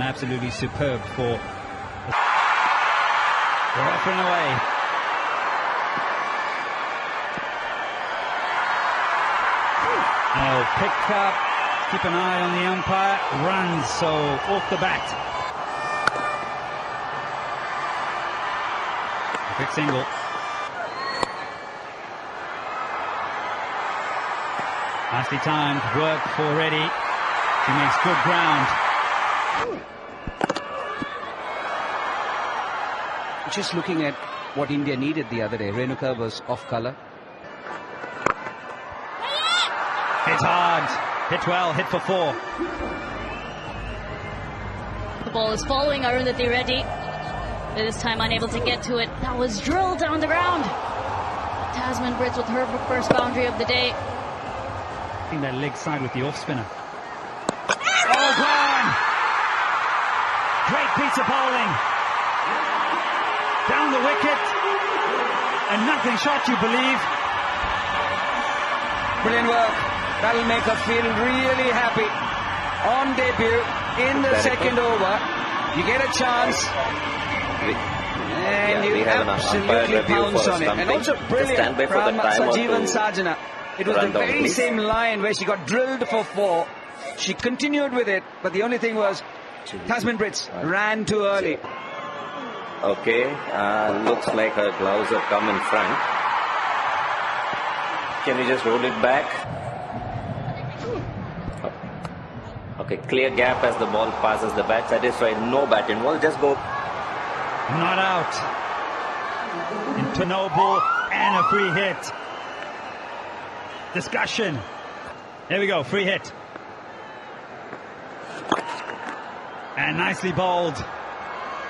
absolutely superb for... They're off and away. They'll pick up, keep an eye on the umpire, runs, so off the bat. A quick single. Nicely timed work for Reddy. She makes good ground. Just looking at what India needed the other day, Renuka was off colour. Hit hard, hit well, hit for 4. The ball is following Arundhati Reddy. This time unable to get to it. That was drilled down the ground. Tasman Brits with her first boundary of the day. I think that leg side with the off spinner. Oh, gone! Great piece of bowling. Down the wicket. A nothing shot, you believe. Brilliant work. That'll make her feel really happy. On debut, in the second over, you get a chance. And you absolutely pounce on it. And also brilliant from Sajeevan Sajana. It was the very same line where she got drilled for 4. She continued with it, but the only thing was Tasman Brits ran too early. Okay, looks like her gloves have come in front. Can we just roll it back? Okay, clear gap as the ball passes the bat. Satisfied, no bat involved, just go. Not out. Into no ball and a free hit. Discussion. There we go, free hit. And nicely bowled.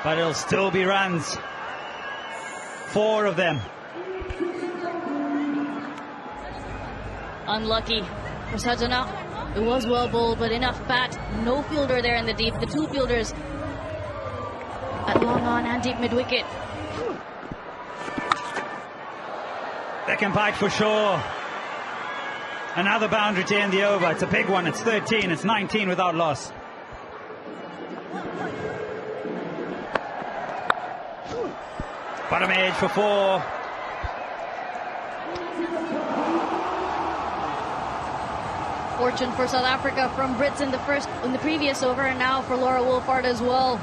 But it'll still be runs. 4 of them. Unlucky for Sajana. It was well bowled, but enough bat. No fielder there in the deep. The 2 fielders at long on and deep mid-wicket. They can bite for sure. Another boundary to end the over. It's a big one. It's 13. It's 19 without loss. Bottom edge for 4. Fortune for South Africa from Brits in the previous over, and now for Laura Wolfhard as well.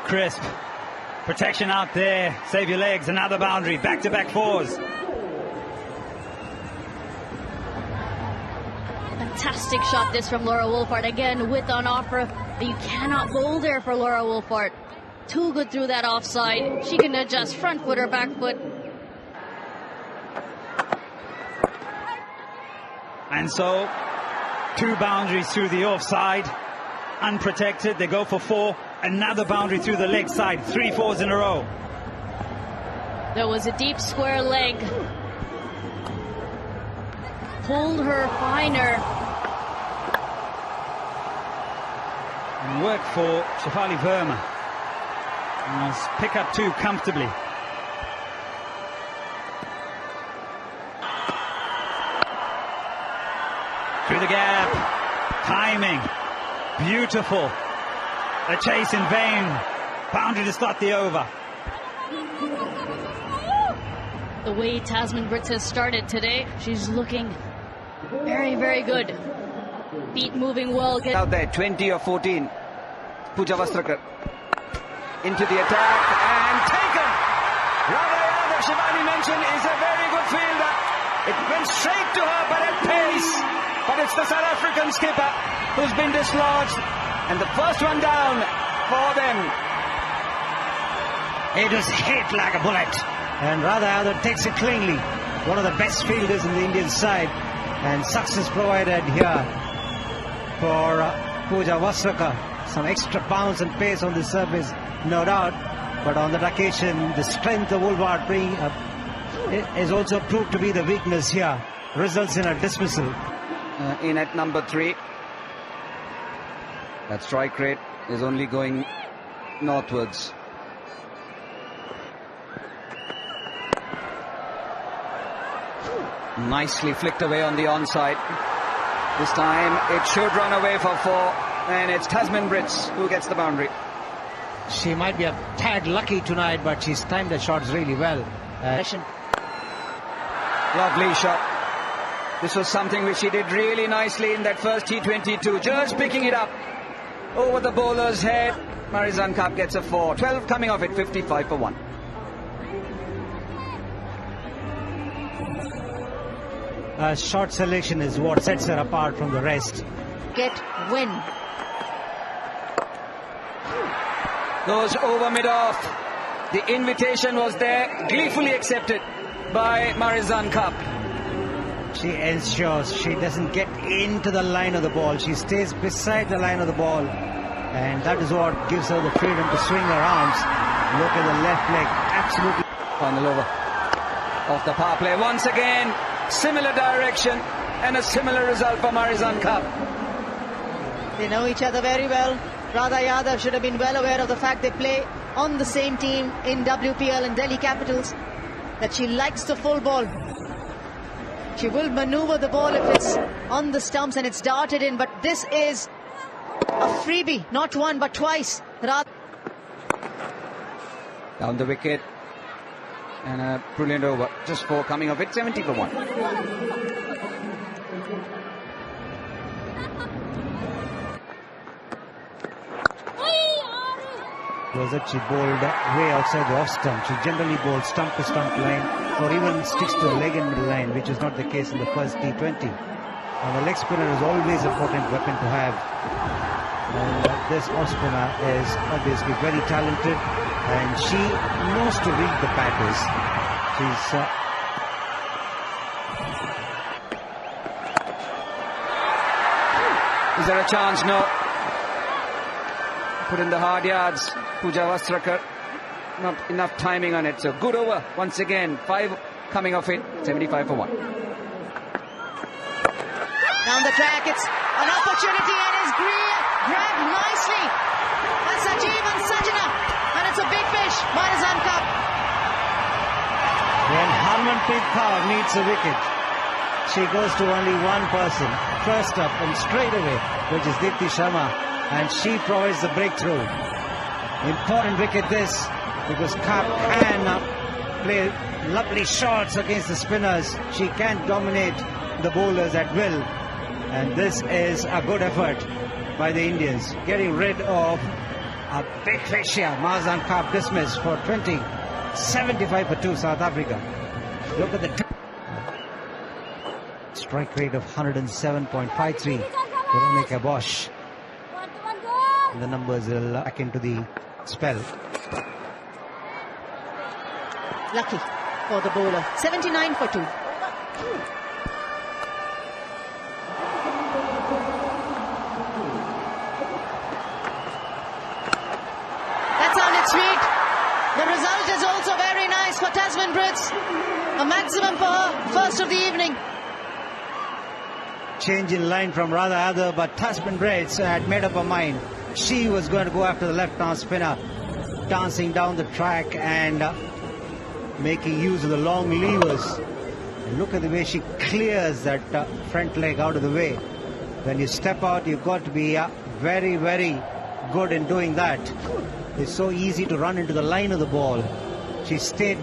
Crisp. Protection out there. Save your legs. Another boundary. Back-to-back 4s. Fantastic shot this from Laura Wolfhard. Again, width on offer. But you cannot bowl there for Laura Wolfhard. Too good through that offside. She can adjust front foot or back foot. And so, 2 boundaries through the offside. Unprotected. They go for 4. Another boundary through the leg side. 3 4s in a row. There was a deep square leg. Pulled her finer. And work for Shefali Verma. And let's pick up 2 comfortably. Through the gap. Timing. Beautiful. A chase in vain. Boundary to start the over. The way Tasman Brits has started today, she's looking very, very good. Feet moving well. Out there, 20 or 14. Pooja Vastrakar into the attack and taken. Radha, that Shivani mentioned, is a very good fielder. It went straight to her, but at pace. But it's the South African skipper who's been dislodged. And the first one down for them. It was hit like a bullet. And Radha takes it cleanly. One of the best fielders in the Indian side. And success provided here for Pooja Vastrakar. Some extra bounce and pace on the surface, no doubt. But on that occasion, the strength of Wolfhard is also proved to be the weakness here. Results in a dismissal. In at number 3. That strike rate is only going northwards. Nicely flicked away on the onside. This time it should run away for 4, and it's Tasmin Brits who gets the boundary. She might be a tad lucky tonight, but she's timed the shots really well. Lovely shot. This was something which she did really nicely in that first T22. Just picking it up over the bowler's head. Marizanne Kapp gets a 4. 12 coming off it, 55 for 1. Shot selection is what sets her apart from the rest. Win. Goes over mid-off. The invitation was there, gleefully accepted by Marizanne Kapp. She ensures she doesn't get into the line of the ball. She stays beside the line of the ball. And that is what gives her the freedom to swing her arms. Look at the left leg. Absolutely. Final over of the power play. Once again, similar direction and a similar result for Marizanne Kapp. They know each other very well. Radha Yadav should have been well aware of the fact they play on the same team in WPL and Delhi Capitals, that she likes the full ball. She will maneuver the ball if it's on the stumps and it's darted in, but this is a freebie, not one but twice. Down the wicket, and a brilliant over. Just 4 coming off it, 70 for 1. Was that she bowled way outside the off stump. She generally bowls stump to stump line, or even sticks to the leg and middle line, which is not the case in the first T20. And the leg spinner is always a potent weapon to have. And this off spinner is obviously very talented, and she knows to read the batters. She's Is there a chance? No. Put in the hard yards. Pooja Vastrakar, not enough timing on it. So good over once again. 5 coming off it, 75 for 1. Down the track, it's an opportunity and is grabbed nicely. That's Sajeev and Sajana, and it's a big fish. Marizanne Kapp. when Harmanpreet Kaur needs a wicket, she goes to only one person, first up and straight away, which is Deepti Sharma, and she provides the breakthrough. Important wicket this, because Kapp can play lovely shots against the spinners. She can dominate the bowlers at will, and this is a good effort by the Indians, getting rid of a big fish here. Marizanne Kapp dismissed for 20, 75 for 2 South Africa. Look at the strike rate of 107.53 for Veronica Bosch. And the numbers will back into the spell. Lucky for the bowler. 79 for 2. That sounded sweet. The result is also very nice for Tasmin Brits. A maximum for her, first of the evening. Change in line from Radha Yadav, but Tasmin Brits had made up her mind. She was going to go after the left-arm spinner, dancing down the track and making use of the long levers. And look at the way she clears that front leg out of the way. When you step out, you've got to be very, very good in doing that. It's so easy to run into the line of the ball. She stayed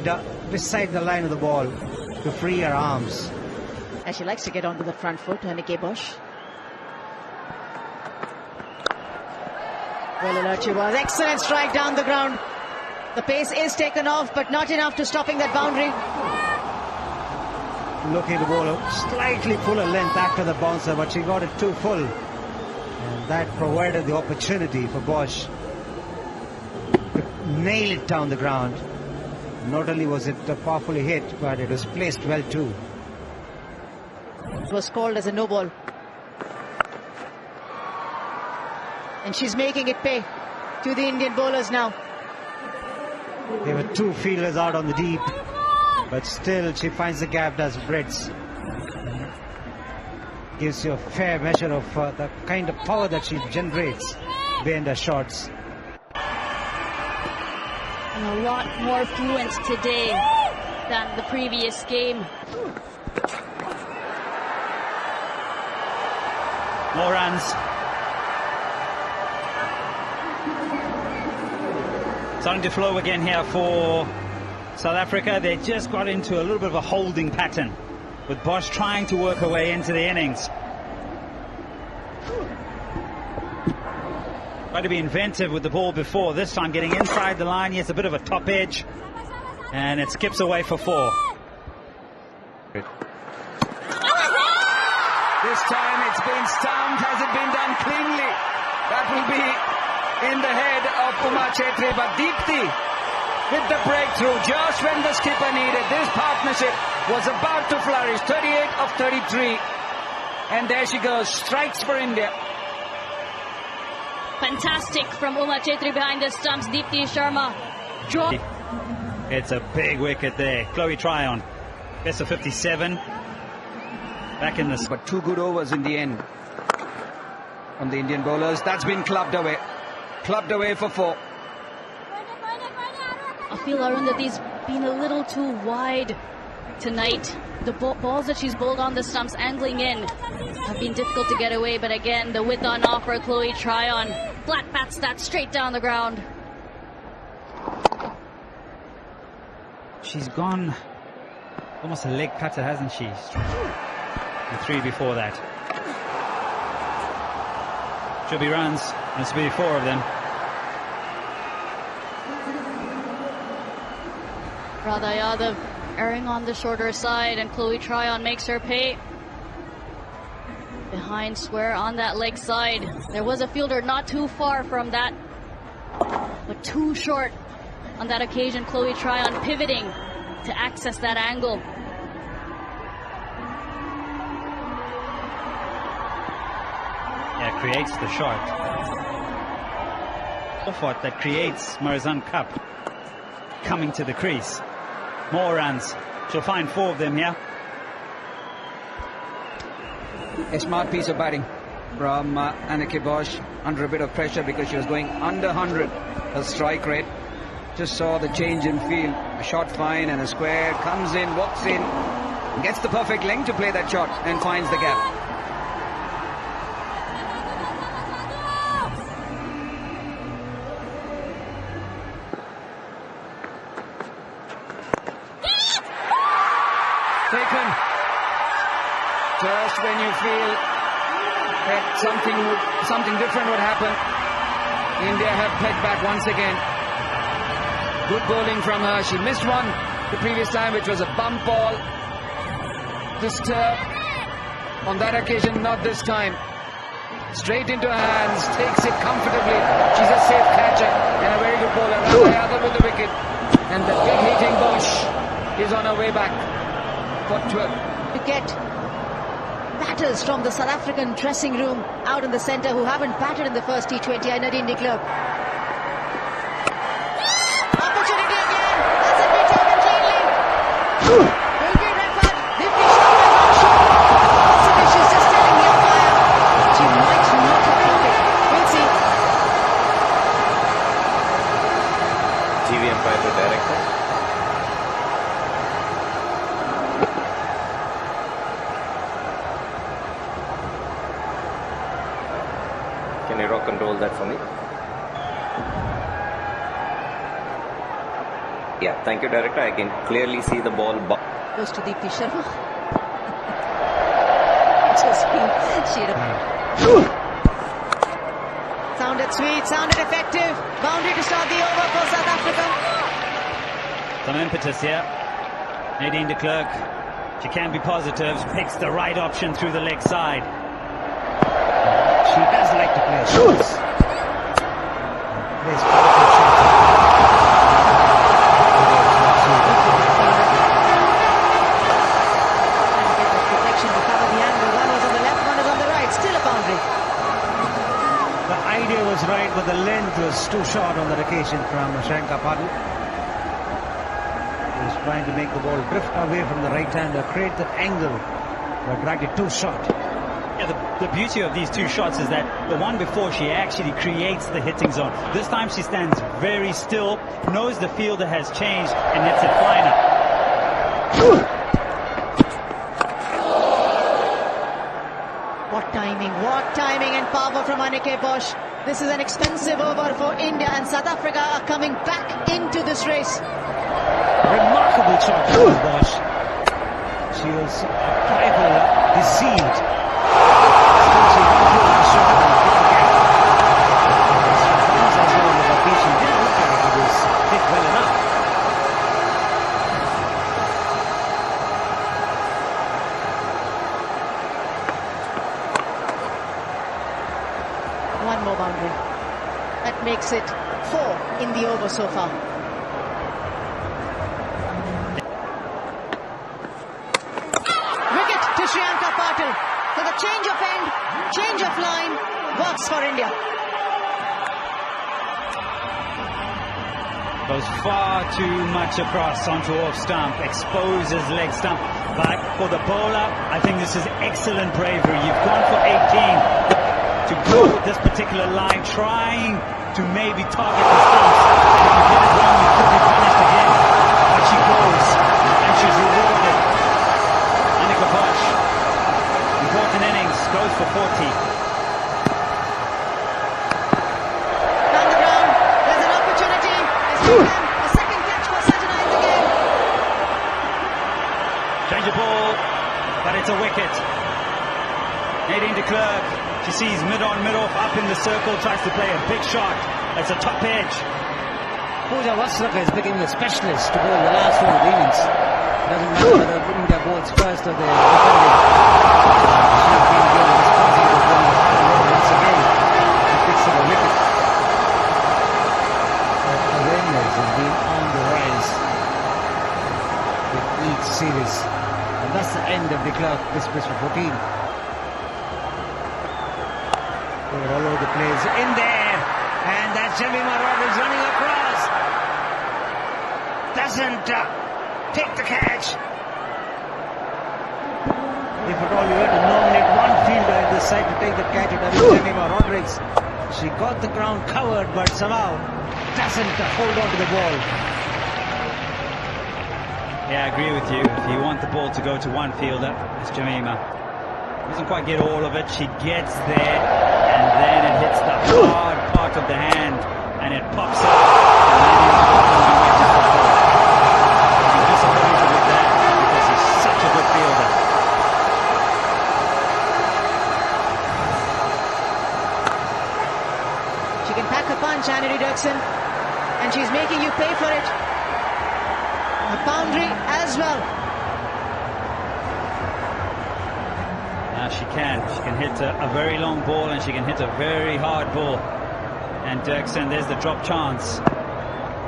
beside the line of the ball to free her arms. And she likes to get onto the front foot, Veronica Bosch. Well alert she was. Excellent strike down the ground. The pace is taken off, but not enough to stopping that boundary. Looking to bowl a slightly fuller length after the bouncer, but she got it too full. And that provided the opportunity for Bosch to nail it down the ground. Not only was it powerfully hit, but it was placed well too. It was called as a no ball. And she's making it pay to the Indian bowlers now. There were 2 fielders out on the deep, but still she finds the gap, does Brits. Gives you a fair measure of the kind of power that she generates behind her shots. And a lot more fluent today than the previous game. More runs. Starting to flow again here for South Africa. They just got into a little bit of a holding pattern, with Bosch trying to work her way into the innings. Tried to be inventive with the ball before. This time getting inside the line. Yes, a bit of a top edge. And it skips away for 4. This time it's been stumped. Has it been done cleanly? That will be in the head of Uma Chetri. But Deepthi with the breakthrough just when the skipper needed. This partnership was about to flourish. 38 of 33. And there she goes. Strikes for India. Fantastic from Uma Chetri behind the stumps. Deepthi Sharma. It's a big wicket there. Chloe Tryon. Best of 57. Back in this. But 2 good overs in the end on the Indian bowlers. That's been clubbed away. Clubbed away for 4. I feel, Arun, that he's been a little too wide tonight. The balls that she's bowled on the stumps angling in have been difficult to get away. But again, the width on offer, Chloe Tryon. Flat bats that straight down the ground. She's gone almost a leg cutter, hasn't she? The 3 before that. Should be runs. This will be 4 of them. Radha Yadav erring on the shorter side, and Chloe Tryon makes her pay. Behind square on that leg side. There was a fielder not too far from that, but too short on that occasion. Chloe Tryon pivoting to access that angle. Yeah, creates the shot. Effort that creates Marizan Cup coming to the crease. More runs. She'll find 4 of them here. A smart piece of batting from Anneke Bosch, under a bit of pressure because she was going under 100 her strike rate. Just saw the change in field. A shot fine and a square. Comes in, walks in, gets the perfect length to play that shot and finds the gap. Taken. Just when you feel that something different would happen, India have pegged back once again. Good bowling from her. She missed one the previous time, which was a bump ball. Disturbed. On that occasion, not this time. Straight into her hands, takes it comfortably. She's a safe catcher and a very good bowler. Radha Yadav with the wicket. And the big hitting Bosch is on her way back for 12. To get batters from the South African dressing room out in the centre who haven't batted in the first T20. Nadine de Klerk. Opportunity again. Has it been taken cleanly? Will be referred. Deepthi Sharma is on shore. Possibly she's just telling the umpire she might not have caught it. We'll see. TV umpire to director. Can you rock and roll that for me? Yeah, thank you, director. I can clearly see the ball. Goes to Deepthi Sharma. Just been sheer. Sounded sweet, sounded effective. Boundary to start the over for South Africa. Some impetus here. Nadine de Klerk. She can be positive. Picks the right option through the leg side. She does like to play shots. Plays powerful shots. Trying to get the protection to cover the angle. One was on the left, one is on the right. Still a boundary. The idea was right, but the length was too short on that occasion from Shanka Padu. He was trying to make the ball drift away from the right-hander, create that angle, but dragged it too short. Yeah, the beauty of these 2 shots is that the one before, she actually creates the hitting zone. This time she stands very still, knows the fielder has changed, and hits it finer. What timing, what What timing and power from Anneke Bosch. This is an expensive over for India, and South Africa are coming back into this race. Remarkable shot from Bosch. She was a trifle deceived. Still she controlled the shot and hit the gap. She runs as well with her feet. She didn't look like it was hit well enough. One more boundary. That makes it 4 in the over so far. Wicket to Sriyanka Patil. So the change of end, change of line works for India. Goes far too much across onto off stump, exposes leg stump. But for the bowler, I think this is excellent bravery. You've gone for 18 to go this particular line, trying to maybe target the stumps. And if you get it wrong, you could be punished again. But she goes, and she's rewarded. Anneke Bosch, important innings, goes for 40. Down the ground, there's an opportunity. A second catch for Satana in the game. Change the ball, but it's a wicket. Nadine de Klerk, she sees mid-on, mid-off, up in the circle, tries to play a big shot. It's a top edge. Pooja Vasraka is becoming a specialist to bowl the last one of the innings. Doesn't matter whether India bowls first or they're defending. She's been given responsibility for the hard work once again to fix the wicket. Her awareness has been on the rise with each series. And that's the end of the Clark Dismiss for 14. They're all over the place. In there! And that's Jemima Roberts running across. Doesn't take the catch. If at all you had to nominate one fielder in this side to take the catch, it would be Jemima Rodrigues. She got the ground covered, but somehow doesn't hold on to the ball. Yeah, I agree with you. If you want the ball to go to one fielder, it's Jemima. Doesn't quite get all of it. She gets there, and then it hits the hard part of the hand, and it pops up. I'm disappointed with that because he's such a good fielder. She can pack a punch, Annie Dirksen, and she's making you pay for it. A boundary as well. She can hit a very long ball, and she can hit a very hard ball. And Dirksen, there's the drop chance.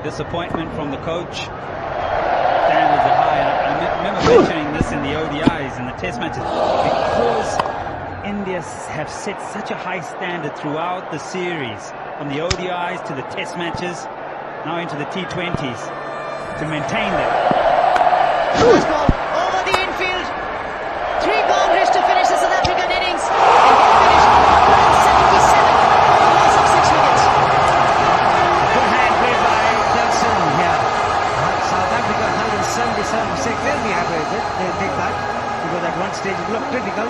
Disappointment from the coach. Standards are high. I remember mentioning this in the ODIs and the test matches, because India have set such a high standard throughout the series, from the ODIs to the test matches, now into the T20s, to maintain them. First ball over the infield. 3 boundaries to finish the South African innings. And they finished 177 for a loss of 6 wickets. Good hand played by Dirksen here. South Africa 177 for 6. They'll be happy with it. They'll take that, because at one stage it looked critical.